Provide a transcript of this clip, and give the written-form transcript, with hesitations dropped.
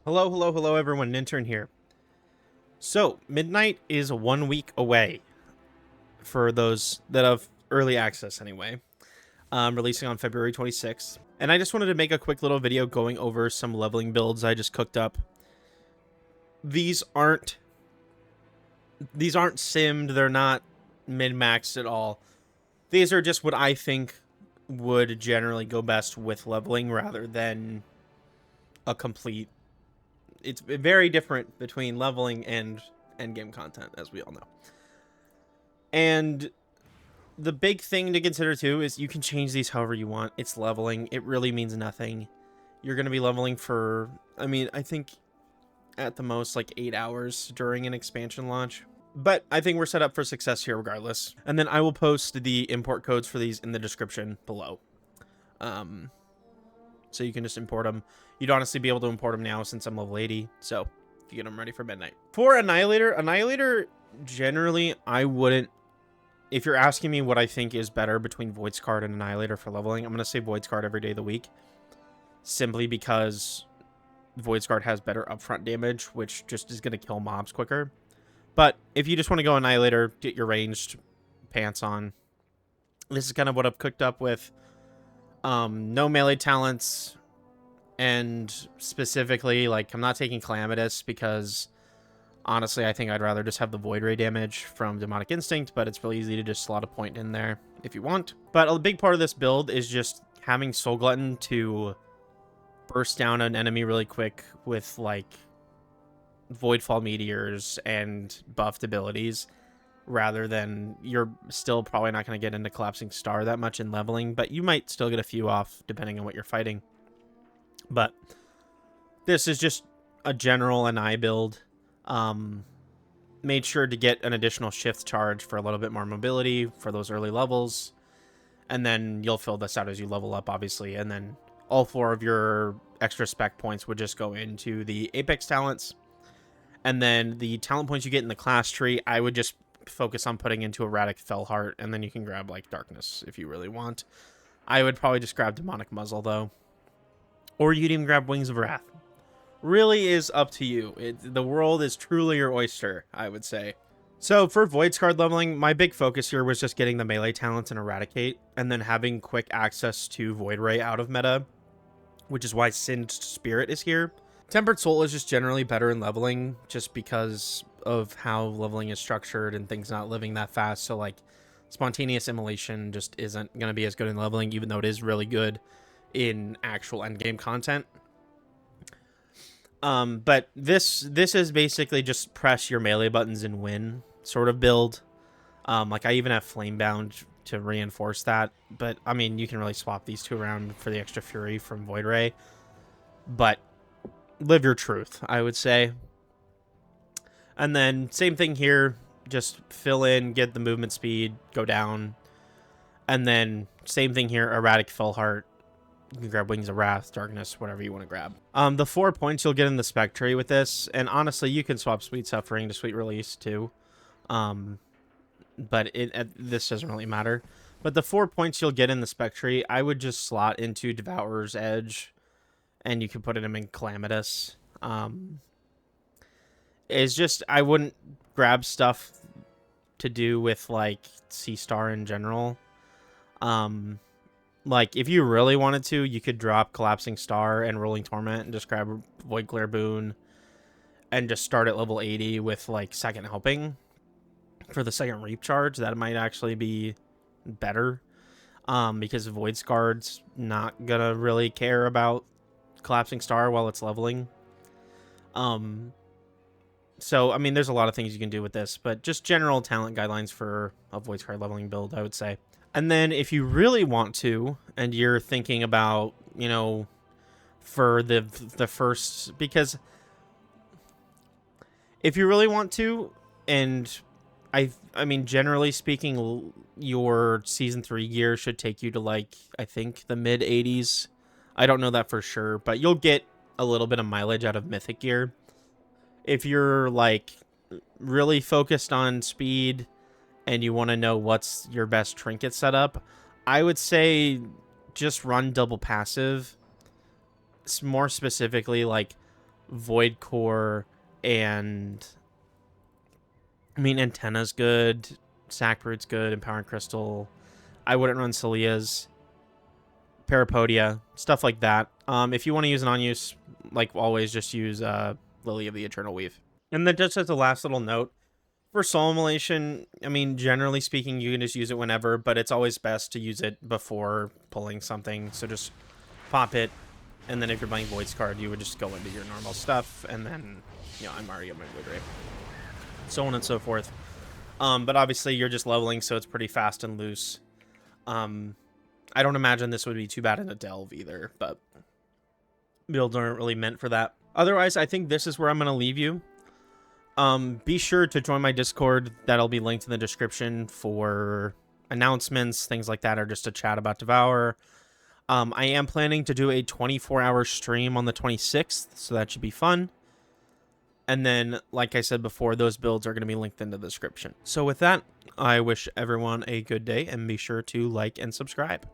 Hello everyone, Nintern here. So, Midnight is 1 week away for those that have early access anyway. Releasing on February 26th. And I just wanted to make a quick little video going over some leveling builds I just cooked up. These aren't simmed, they're not min-maxed at all. These are just what I think would generally go best with leveling rather than a complete. It's very different between leveling and endgame content, as we all know. And the big thing to consider too is you can change these however you want. It's leveling. It really means nothing. You're going to be leveling for, I think at the most like 8 hours during an expansion launch. But I think we're set up for success here regardless. And then I will post the import codes for these in the description below. So you can just import them. You'd honestly be able to import them now since I'm level 80. So you get them ready for midnight. For Annihilator, generally I wouldn't. If you're asking me what I think is better between Void's Card and Annihilator for leveling, I'm going to say Void's Card every day of the week. Simply because Void's Card has better upfront damage, which just is going to kill mobs quicker. But if you just want to go Annihilator, get your ranged pants on. This is kind of what I've cooked up with. No melee talents. And specifically, like, I'm not taking Calamitous because, honestly, I think I'd rather just have the Void Ray damage from Demonic Instinct, but it's really easy to just slot a point in there if you want. But a big part of this build is just having Soul Glutton to burst down an enemy really quick with, like, Voidfall Meteors and buffed abilities, rather than you're still probably not going to get into Collapsing Star that much in leveling, but you might still get a few off depending on what you're fighting. But this is just a general Anni build. Made sure to get an additional shift charge for a little bit more mobility for those early levels. And then you'll fill this out as you level up, obviously. And then all 4 of your extra spec points would just go into the Apex talents. And then the talent points you get in the class tree, I would just focus on putting into Erratic Fellheart. And then you can grab, like, Darkness if you really want. I would probably just grab Demonic Muzzle, though. Or you'd even grab Wings of Wrath. Really is up to you. The world is truly your oyster, I would say. So for Void's Card leveling, my big focus here was just getting the melee talents and Eradicate, and then having quick access to Void Ray out of meta, which is why Singed Spirit is here. Tempered Soul is just generally better in leveling, just because of how leveling is structured and things not living that fast. So like Spontaneous Immolation just isn't going to be as good in leveling, even though it is really good in actual endgame content. But this is basically just press your melee buttons and win sort of build. Like I even have Flamebound to reinforce that, but I mean you can really swap these two around for the extra fury from Void Ray. But live your truth, I would say. And then same thing here, just fill in, get the movement speed, go down. And then same thing here, Erratic Fellheart. You can grab Wings of Wrath, Darkness, whatever you want to grab. The 4 points you'll get in the spec tree with this, and honestly, you can swap Sweet Suffering to Sweet Release too. But this doesn't really matter. But the 4 points you'll get in the spec tree, I would just slot into Devourer's Edge, and you can put them in Calamitous. It's just, I wouldn't grab stuff to do with, like, C-Star in general. Like, if you really wanted to, you could drop Collapsing Star and Rolling Torment and just grab Void Glare Boon and just start at level 80 with, like, Second Helping for the second Reap Charge. That might actually be better because Void's Guard's not gonna really care about Collapsing Star while it's leveling. So, I mean, there's a lot of things you can do with this, but just general talent guidelines for a Void's Card leveling build, I would say. And then if you really want to, and you're thinking about, you know, for the first, because if you really want to, and I mean, generally speaking, your Season 3 gear should take you to, like, I think the mid-80s. I don't know that for sure, but you'll get a little bit of mileage out of Mythic gear. If you're, like, really focused on speed and you want to know what's your best trinket setup, I would say just run double passive. More specifically, like, Void Core, and I mean, Antenna's good, Sackbrood's good, Empowering Crystal. I wouldn't run Celia's, Parapodia, stuff like that. If you want to use an on-use, like always, just use Lily of the Eternal Weave. And then just as a last little note, for Soul Immolation, I mean, generally speaking, you can just use it whenever, but it's always best to use it before pulling something. So just pop it, and then if you're playing Void's card, you would just go into your normal stuff, and then, you know, I'm already at my Void Ray. So on and so forth. But obviously, you're just leveling, so it's pretty fast and loose. I don't imagine this would be too bad in a delve either, but builds aren't really meant for that. Otherwise, I think this is where I'm going to leave you. Be sure to join my Discord. That'll be linked in the description for announcements, things like that, or just to chat about Devour. I am planning to do a 24-hour stream on the 26th, so that should be fun. And then, like I said before, those builds are going to be linked in the description. So with that, I wish everyone a good day, and be sure to like and subscribe.